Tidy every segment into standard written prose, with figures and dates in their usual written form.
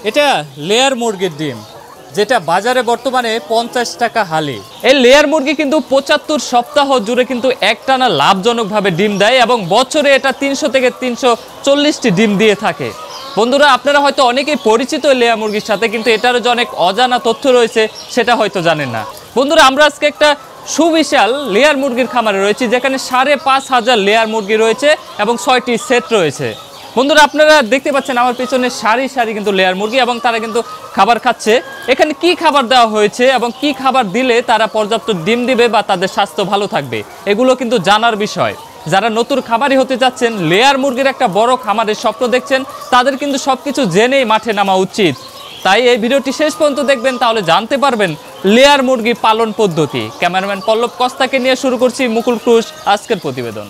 এটা লেয়ার মুরগির ডিম, যেটা বাজারে বর্তমানে 50 টাকা হালি। এই লেয়ার মুরগি কিন্তু 75 সপ্তাহ জুড়ে কিন্তু একটানা লাভজনকভাবে ডিম দেয় এবং বছরে এটা 300 থেকে 340টি ডিম দিয়ে থাকে। বন্ধুরা, আপনারা হয়তো অনেকেই পরিচিত লেয়ার মুরগির সাথে, কিন্তু এটারও যে অনেক অজানা তথ্য রয়েছে সেটা হয়তো জানেন না। বন্ধুরা, আমরা আজকে একটা সুবিশাল লেয়ার মুরগির খামারে রয়েছে, যেখানে 5,500 লেয়ার মুরগি রয়েছে এবং 6টি সেট রয়েছে। বন্ধুরা, আপনারা দেখতে পাচ্ছেন আমার পেছনে সারি সারি কিন্তু লেয়ার মুরগি এবং তারা কিন্তু খাবার খাচ্ছে। এখানে কি খাবার দেওয়া হয়েছে এবং কি খাবার দিলে তারা পর্যাপ্ত ডিম দিবে বা তাদের স্বাস্থ্য ভালো থাকবে, এগুলো কিন্তু জানার বিষয়। যারা নতুন খামারি হতে যাচ্ছেন, লেয়ার মুরগির একটা বড় খামারের স্বপ্ন দেখছেন, তাদের কিন্তু সবকিছু জেনেই মাঠে নামা উচিত। তাই এই ভিডিওটি শেষ পর্যন্ত দেখবেন, তাহলে জানতে পারবেন লেয়ার মুরগি পালন পদ্ধতি। ক্যামেরাম্যান পল্লব কস্তাকে নিয়ে শুরু করছি মুকুল ক্রুশ আজকের প্রতিবেদন।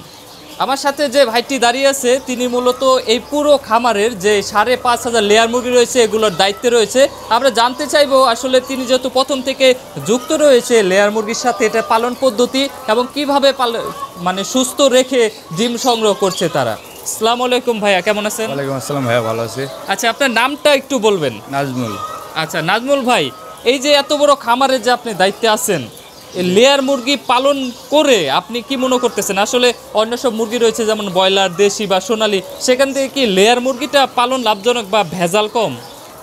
আমার সাথে যে ভাইটি দাঁড়িয়ে আছে, তিনি মূলত এই পুরো খামারের যে 5,500 লেয়ার মুরগি রয়েছে এগুলোর দায়িত্বে রয়েছে। আমরা জানতে চাইবো আসলে তিনি যেহেতু প্রথম থেকে যুক্ত রয়েছে লেয়ার মুরগির সাথে, এটা পালন পদ্ধতি এবং কিভাবে মানে সুস্থ রেখে ডিম সংগ্রহ করছে তারা। আসসালামু আলাইকুম ভাইয়া, কেমন আছেন? ওয়ালাইকুম আসসালাম ভাইয়া, ভালো আছি। আচ্ছা, আপনার নামটা একটু বলবেন? নাজমুল। আচ্ছা নাজমুল ভাই, এই যে এত বড় খামারের যে আপনি দায়িত্বে আছেন, লেয়ার মুরগি পালন করে আপনি কি মনে করতেছেন? আসলে অন্য সব মুরগি রয়েছে যেমন ব্রয়লার, দেশি বা সোনালী, সেখান থেকে কি লেয়ার মুরগিটা পালন লাভজনক বা ভেজাল কম?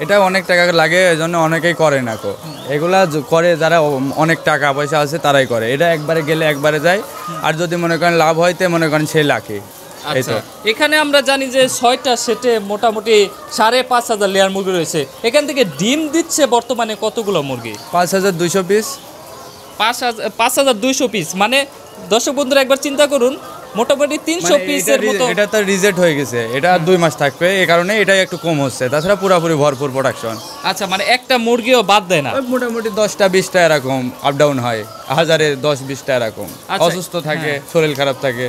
এটা অনেক টাকা লাগে, এই জন্য অনেকেই করে না। এগুলা করে যারা অনেক টাকা পয়সা আছে তারাই করে। এটা একবারে গেলে একবারে যায়, আর যদি মনে করেন লাভ হয়তে মনে করেন সেই লাখে। আচ্ছা, এখানে আমরা জানি যে 6টা সেটে মোটামুটি 5,500 লেয়ার মুরগি রয়েছে। এখান থেকে ডিম দিচ্ছে বর্তমানে কতগুলো মুরগি? 5,200 পিস। 5,200 পিস, মানে দর্শক বন্ধুরা একবার চিন্তা করুন, মোটামুটি 300 পিসের মতো। এটা তো রিজেক্ট হয়ে গেছে, এটা 2 মাস থাকবে, এই কারণে এটাই একটু কম হচ্ছে। তাছাড়া পুরোপুরি ভরপুর প্রোডাকশন। আচ্ছা, মানে একটা মুরগিও বাদ দেয় না? মোটামুটি 10টা 20টা এরকম আপ ডাউন হয়, 1000-এ 10-20টা এরকম। অসুস্থ থাকে, শরীর খারাপ থাকে।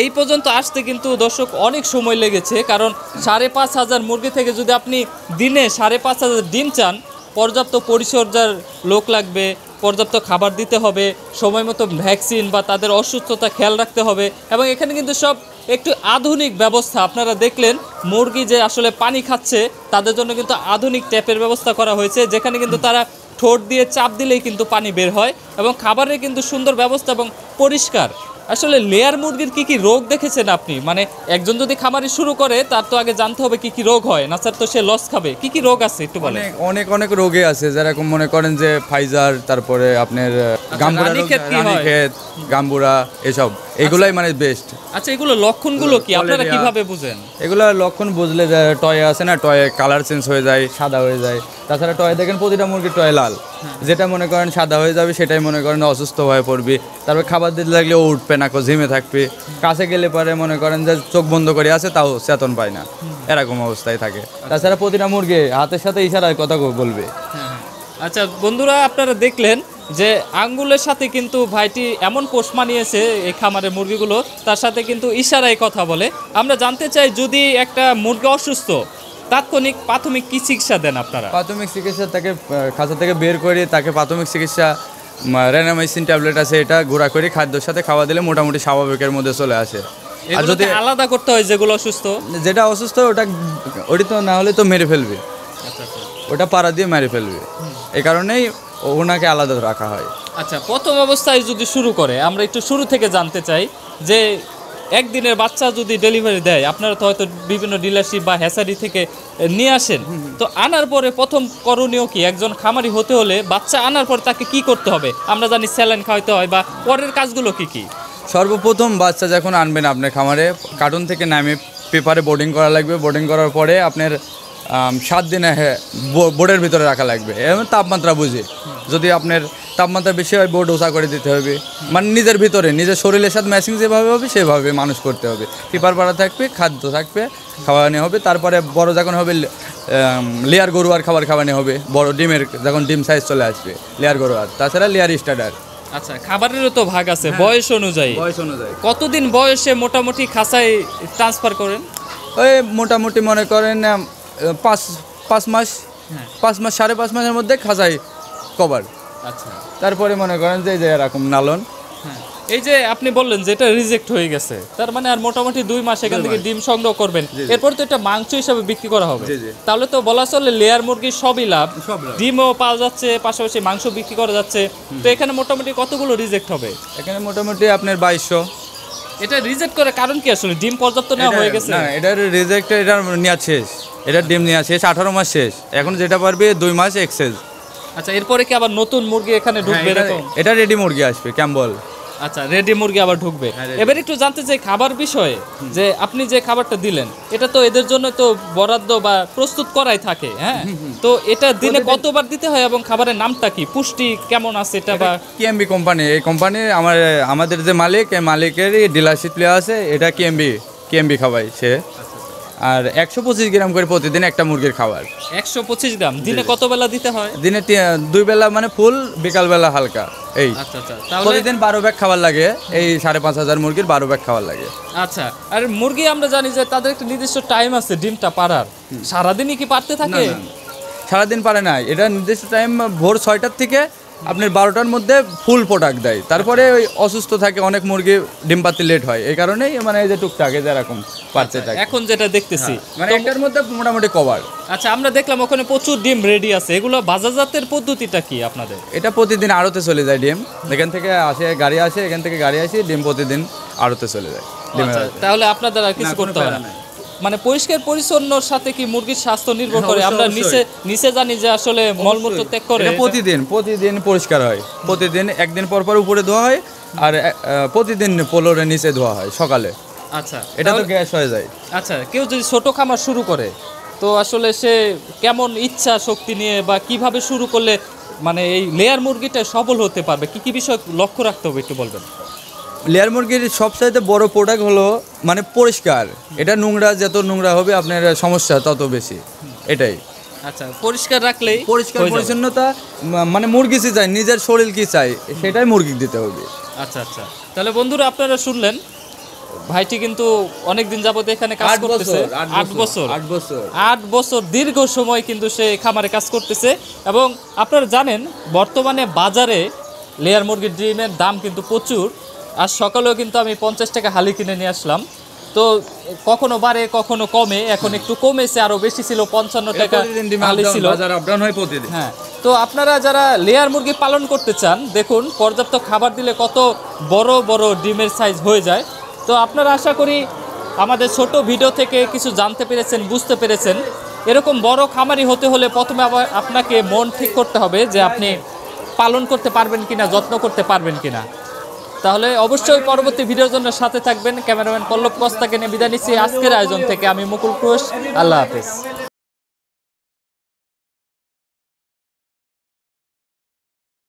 এই পর্যন্ত আসতে কিন্তু দর্শক অনেক সময় লেগেছে, কারণ 5,500 মুরগি থেকে যদি আপনি দিনে 5,500 ডিম চান, পর্যাপ্ত পরিচর্যার লোক লাগবে, পর্যাপ্ত খাবার দিতে হবে, সময় মতো ভ্যাকসিন বা তাদের অসুস্থতা খেয়াল রাখতে হবে। এবং এখানে কিন্তু সব একটু আধুনিক ব্যবস্থা। আপনারা দেখলেন মুরগি যে আসলে পানি খাচ্ছে, তাদের জন্য কিন্তু আধুনিক ট্যাপের ব্যবস্থা করা হয়েছে, যেখানে কিন্তু তারা ঠোঁট দিয়ে চাপ দিলেই কিন্তু পানি বের হয় এবং খাবারের কিন্তু সুন্দর ব্যবস্থা এবং পরিষ্কার। আসলে লেয়ার মুরগির কি কি রোগ দেখেছেন আপনি? মানে একজন যদি খামারি শুরু করে, তার তো আগে জানতে হবে কি কি রোগ হয়, না স্যার তো সে লস খাবে। কি কি রোগ আছে একটু বলেন। অনেক অনেক রোগে আছে, যেরকম মনে করেন যে ফাইজার, তারপরে আপনার রানীক্ষেত, গাম্বুরা, এসব এগুলাই মানে বেস্ট। আচ্ছা, এগুলো লক্ষণগুলো কি আপনারা কিভাবে বুঝেন? এগুলো লক্ষণ বুঝলে যে টয়ে আছে না, টয়ে কালার চেঞ্জ হয়ে যায়, সাদা হয়ে যায়। তাছাড়া টয়ে দেখেন প্রতিটা মুরগির টয়ে লাল, যেটা মনে করেন সাদা হয়ে যাবে সেটাই মনে করেন অসুস্থ হয়ে পড়বে। তারপর খাবার দিতে লাগলে ও উঠবে না, ঝিমে থাকবে। কাছে গেলে পরে মনে করেন যে চোখ বন্ধ করে আছে, তাও চেতন পায় না, এরকম অবস্থায় থাকে। তাছাড়া প্রতিটা মুরগি হাতের সাথে ইশারায় কথা বলবে। আচ্ছা বন্ধুরা, আপনারা দেখলেন যে আঙ্গুলের সাথে কিন্তু ভাইটি এমন পোষ মানিয়েছে এই খামারের মুরগিগুলো, তার সাথে কিন্তু ইশারায় কথা বলে। আমরা জানতে চাই, যদি একটা মুরগি অসুস্থ, তাৎক্ষণিক প্রাথমিক কি চিকিৎসা দেন আপনারা? প্রাথমিক চিকিৎসা, তাকে খাঁচা থেকে বের করে তাকে প্রাথমিক চিকিৎসা, রেনামাইসিন ট্যাবলেট আছে, এটা গুঁড়া করে খাদ্যের সাথে খাওয়া দিলে মোটামুটি স্বাভাবিকের মধ্যে চলে আসে। আর যদি আলাদা করতে হয় যেগুলো অসুস্থ, যেটা অসুস্থ ওটা তো না হলে তো মেরে ফেলবে, ওটা পাড়া দিয়ে মেরে ফেলবে, এই কারণেই ওনাকে আলাদা রাখা হয়। আচ্ছা, প্রথম অবস্থায় যদি শুরু করে, আমরা একটু শুরু থেকে জানতে চাই যে একদিনের বাচ্চা যদি ডেলিভারি দেয়, আপনারা তো হয়তো বিভিন্ন ডিলারশিপ বা হ্যাচারি থেকে নিয়ে আসেন, তো আনার পরে প্রথম করণীয় কি? একজন খামারি হতে হলে বাচ্চা আনার পর তাকে কি করতে হবে? আমরা জানি স্যালাইন খাওয়াতে হয়, বা পরের কাজগুলো কি কি? সর্বপ্রথম বাচ্চা যখন আনবেন আপনার খামারে, কার্টুন থেকে নামে পেপারে বোর্ডিং করা লাগবে। বোর্ডিং করার পরে আপনার 7 দিনে বোর্ডের ভিতরে রাখা লাগবে, এবং তাপমাত্রা বুঝে। যদি আপনার তাপমাত্রা বেশি হয়, বোর্ড ওষা করে দিতে হবে, মানে নিজের ভিতরে নিজের শরীরের সাথে ম্যাচিং যেভাবে হবে সেভাবে মানুষ করতে হবে। পেপার পাড়া থাকবে, খাদ্য থাকবে, খাওয়ানো হবে। তারপরে বড় যখন হবে, লেয়ার গরুয়ার খাবার খাওয়ানো হবে। বড় ডিমের যখন ডিম সাইজ চলে আসবে, লেয়ার গরুয়ার। তাছাড়া লেয়ার স্টার্টার। আচ্ছা, খাবারেরও তো ভাগ আছে বয়স অনুযায়ী। কতদিন বয়সে মোটামুটি খাঁচায় ট্রান্সফার করেন? ওই মোটামুটি মনে করেন 5 মাস, 5.5 মাসের মধ্যে খাঁচাই কভার। আচ্ছা, তারপরে মনে করেন যে এরকম নালন, এই যে আপনি বললেন যে এটা রিজেক্ট হয়ে গেছে, তার মানে আর মোটামুটি 2 মাস এখান থেকে ডিম সংগ্রহ করবেন, এরপর তো এটা মাংস হিসাবে বিক্রি করা হবে। তাহলে তো বলা চলে লেয়ার মুরগির সবই লাভ, ডিমও পাওয়া যাচ্ছে, পাশাপাশি মাংস বিক্রি করা যাচ্ছে। তো এখানে মোটামুটি কতগুলো রিজেক্ট হবে? এখানে মোটামুটি আপনার 2200। এটা রিজেক্ট করার কারণ কি আসলে? ডিম পর্যাপ্ত নেওয়া হয়ে গেছে? না, এটার রিজেক্ট, এটা নেওয়া শেষ, এটার ডিম নেওয়া শেষ, 18 মাস শেষ, এখন যেটা পারবে 2 মাস এক্সেস। আচ্ছা, এরপরে কি আবার নতুন মুরগি এখানে ঢুকবে এরকম? এটা রেডি মুরগি আসবে, ক্যাম্বল। আচ্ছা, রেডি মুরগি আবার ঢুকবে। এবার একটু জানতে চাই খাবার বিষয়ে, যে আপনি যে খাবারটা দিলেন এটা তো এদের জন্য তো বরাদ্দ বা প্রস্তুত করাই থাকে, হ্যাঁ? তো এটা দিনে কতবার দিতে হয় এবং খাবারের নামটা কি, পুষ্টি কেমন আছে এটা? বা কেএমবি কোম্পানি, এই কোম্পানি আমাদের যে মালিক, এই মালিকের ডিলারশিপ লেওয়া আছে, এটা কেএমবি খাওয়াই সে। আর 125 গ্রাম করে প্রতিদিন একটা মুরগির খাবার। 125 গ্রাম দিনে কত বেলা দিতে হয়? দিনে 2 বেলা, মানে ফুল, বিকালবেলা হালকা। এই আচ্ছা আচ্ছা, তাহলে প্রতিদিন 12 ব্যাগ খাবার লাগে, এই 5,500 মুরগির 12 ব্যাগ খাবার লাগে। আচ্ছা, আর মুরগি আমরা জানি যে তাদের একটা নির্দিষ্ট টাইম আছে ডিমটা পাড়ার, সারাদিনই কি পারতে থাকে? সারাদিন পারে না, এটা নির্দিষ্ট টাইম ভোর 6টার থেকে আপনার 12টার মধ্যে ফুল প্রোডাক্ট দেয়। তারপরে ওই অসুস্থ থাকে অনেক মুরগি, ডিম পাতে লেট হয়, এই কারণেই মানে এই যে টুকটাক এরকম পারতে থাকে। এখন যেটা দেখতেছি মানে একটার মধ্যে মোটামুটি কভার। আচ্ছা, আমরা দেখলাম ওখানে প্রচুর ডিম রেডি আছে, এগুলো বাজারজাতের পদ্ধতিটা কি আপনাদের? এটা প্রতিদিন আড়তে চলে যায় ডিম, এখান থেকে আসে গাড়ি আসে, এখান থেকে গাড়ি আসে, ডিম প্রতিদিন আড়তে চলে যায়। আচ্ছা, তাহলে আপনাদের আর কিছু করতে হবে না। মানে পরিষ্কার পরিচ্ছন্নর সাথে কি মুরগির স্বাস্থ্য নির্ভর করে? আমরা নিচে জানি যে আসলে মলমূত্র ত্যাগ করে, প্রতিদিন পরিষ্কার হয়, প্রতিদিন একদিন পর পর উপরে ধোয়া হয়, আর প্রতিদিন পোলোরে নিচে ধোয়া হয় সকালে। আচ্ছা, এটা তো গ্যাস হয়ে যায়। আচ্ছা, কেউ যদি ছোট খামার শুরু করে, তো আসলে সে কেমন ইচ্ছা শক্তি নিয়ে বা কিভাবে শুরু করলে মানে এই লেয়ার মুরগিটা সফল হতে পারবে? কি কি বিষয় লক্ষ্য রাখতে হবে একটু বলবেন? লেয়ার মুরগির সবচাইতে বড় প্রোডাক্ট হলো মানে পরিষ্কার। এটা নোংরা, যত নোংরা হবে আপনার সমস্যা তত বেশি, এটাই। আচ্ছা, পরিষ্কার রাখলেই পরিষ্কার পরিচ্ছন্নতা, মানে মুরগি কি চাই, নিজের শরীর কি চাই, সেটাই মুরগি দিতে হবে। আচ্ছা আচ্ছা, তাহলে বন্ধুরা আপনারা শুনলেন, ভাইটি কিন্তু অনেকদিন যাবত এখানে কাজ করতেছে। 8 বছর দীর্ঘ সময় কিন্তু সে খামারে কাজ করতেছে। এবং আপনারা জানেন বর্তমানে বাজারে লেয়ার মুরগির ডিমের দাম কিন্তু প্রচুর। আজ সকালেও কিন্তু আমি 50 টাকা হালি কিনে নিয়ে আসলাম। তো কখনো বাড়ে কখনো কমে, এখন একটু কমেছে, আরো বেশি ছিল 55 টাকা হালি ছিল। হ্যাঁ, তো আপনারা যারা লেয়ার মুরগি পালন করতে চান, দেখুন পর্যাপ্ত খাবার দিলে কত বড় বড় ডিমের সাইজ হয়ে যায়। তো আপনারা আশা করি আমাদের ছোট ভিডিও থেকে কিছু জানতে পেরেছেন, বুঝতে পেরেছেন। এরকম বড় খামারি হতে হলে প্রথমে আবার আপনাকে মন ঠিক করতে হবে যে আপনি পালন করতে পারবেন কিনা, যত্ন করতে পারবেন কিনা। তাহলে অবশ্যই পরবর্তী ভিডিওর জন্য সাথে থাকবেন। ক্যামেরাম্যান পল্লব কস্তাকে নিয়ে বিদায় নিচ্ছি আজকের আয়োজন থেকে। আমি মুকুল ঘোষ, আল্লাহ হাফেজ।